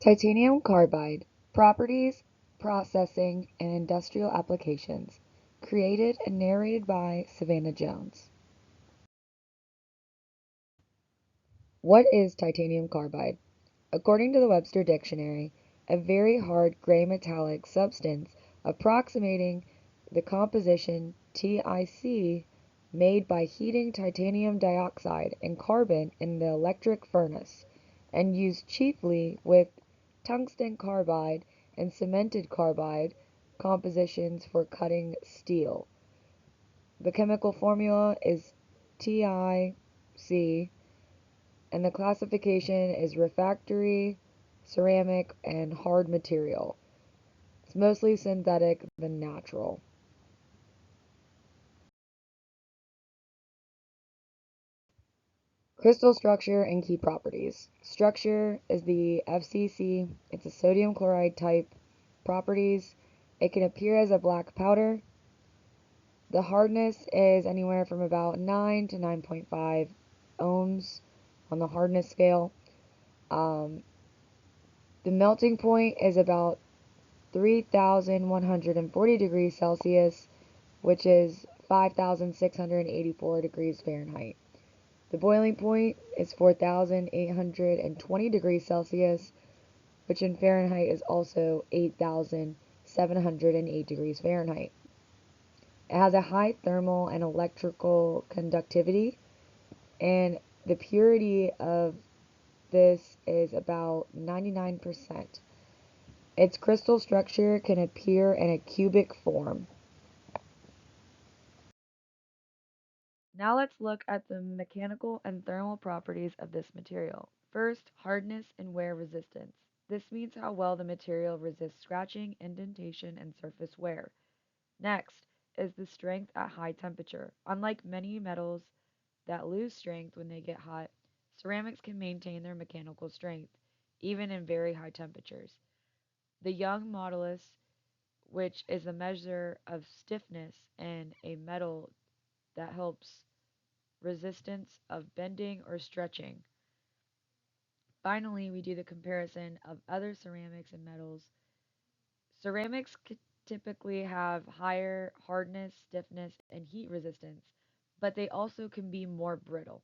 Titanium carbide: properties, processing, and industrial applications. Created and narrated by Savannah Jones. What is titanium carbide? According to the Webster Dictionary, a very hard gray metallic substance approximating the composition TiC made by heating titanium dioxide and carbon in the electric furnace, and used chiefly with tungsten carbide and cemented carbide compositions for cutting steel. The chemical formula is TiC, and the classification is refractory, ceramic, and hard material. It's mostly synthetic than natural. Crystal structure and key properties. Structure is the FCC. It's a sodium chloride type. Properties: it can appear as a black powder. The hardness is anywhere from about 9 to 9.5 ohms on the hardness scale. Um, the melting point is about 3,140 degrees Celsius, which is 5,684 degrees Fahrenheit. The boiling point is 4,820 degrees Celsius, which in Fahrenheit is also 8,708 degrees Fahrenheit. It has a high thermal and electrical conductivity, and the purity of this is about 99%. Its crystal structure can appear in a cubic form. Now let's look at the mechanical and thermal properties of this material. First, hardness and wear resistance. This means how well the material resists scratching, indentation, and surface wear. Next is the strength at high temperature. Unlike many metals that lose strength when they get hot, ceramics can maintain their mechanical strength, even in very high temperatures. The Young modulus, which is a measure of stiffness in a metal that helps resistance of bending or stretching. Finally, we do the comparison of other ceramics and metals. Ceramics typically have higher hardness, stiffness, and heat resistance, but they also can be more brittle.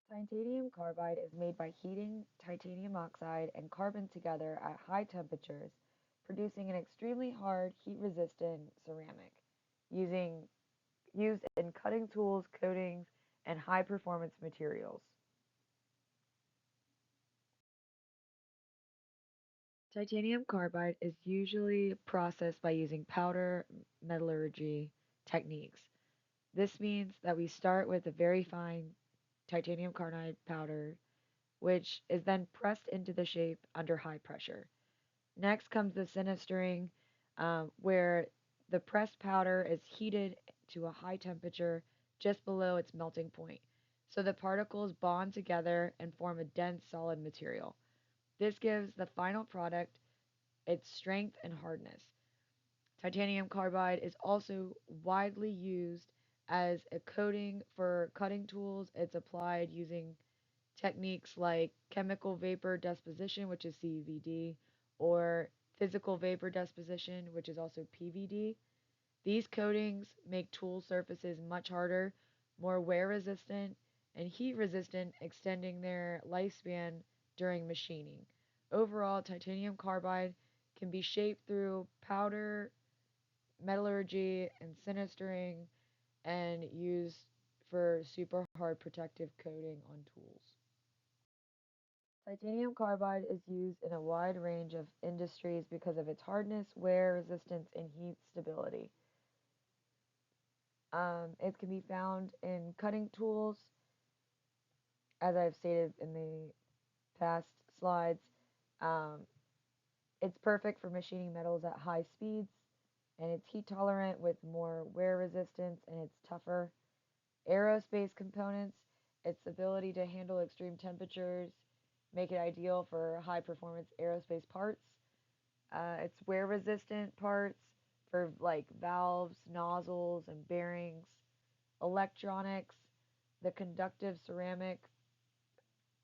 Titanium carbide is made by heating titanium oxide and carbon together at high temperatures, producing an extremely hard, heat-resistant ceramic, using used in cutting tools, coatings, and high-performance materials. Titanium carbide is usually processed by using powder metallurgy techniques. This means that we start with a very fine titanium carbide powder, which is then pressed into the shape under high pressure. Next comes the sinistering, where the pressed powder is heated to a high temperature just below its melting point, so the particles bond together and form a dense solid material. This gives the final product its strength and hardness. Titanium carbide is also widely used as a coating for cutting tools. It's applied using techniques like chemical vapor deposition, which is CVD, or physical vapor deposition, which is also PVD. These coatings make tool surfaces much harder, more wear resistant, and heat resistant, extending their lifespan during machining. Overall, titanium carbide can be shaped through powder metallurgy and sinistering and used for super hard protective coating on tools. Titanium carbide is used in a wide range of industries because of its hardness, wear resistance, and heat stability. It can be found in cutting tools, as I've stated in the past slides. Um, it's perfect for machining metals at high speeds, and it's heat tolerant with more wear resistance, and it's tougher. Aerospace components, its ability to handle extreme temperatures, make it ideal for high performance aerospace parts. It's wear resistant parts for like valves, nozzles, and bearings. Electronics, the conductive ceramic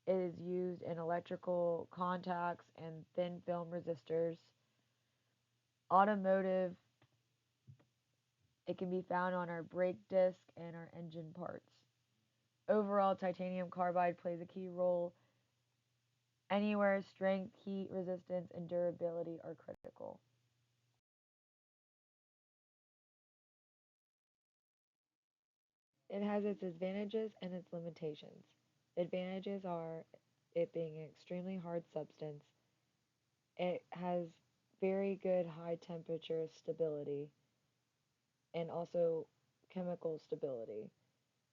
is used in electrical contacts and thin film resistors. Automotive, it can be found on our brake disc and our engine parts. Overall, titanium carbide plays a key role anywhere strength, heat resistance, and durability are critical. It has its advantages and its limitations. Advantages are it being an extremely hard substance, it has very good high temperature stability, and also chemical stability.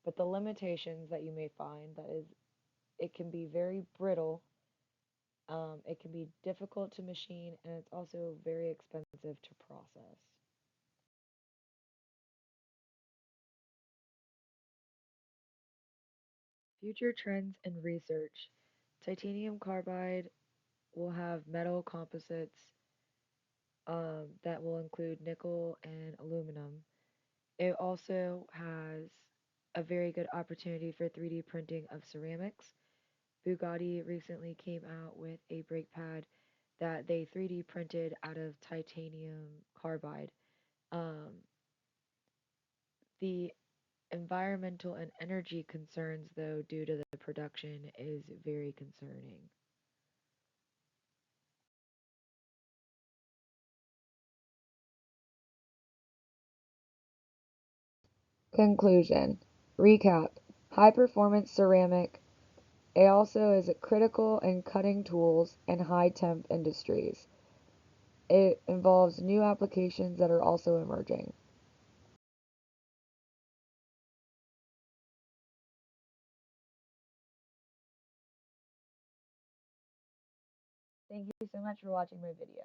But the limitations that you may find that is it can be very brittle, it can be difficult to machine, and it's also very expensive to process. Future trends and research. Titanium carbide will have metal composites that will include nickel and aluminum. It also has a very good opportunity for 3D printing of ceramics. Bugatti recently came out with a brake pad that they 3D printed out of titanium carbide. Um, the environmental and energy concerns, though, due to the production, is very concerning. Conclusion. Recap. High performance ceramic. It also is critical in cutting tools and high temp industries. It involves new applications that are also emerging. Thank you so much for watching my video.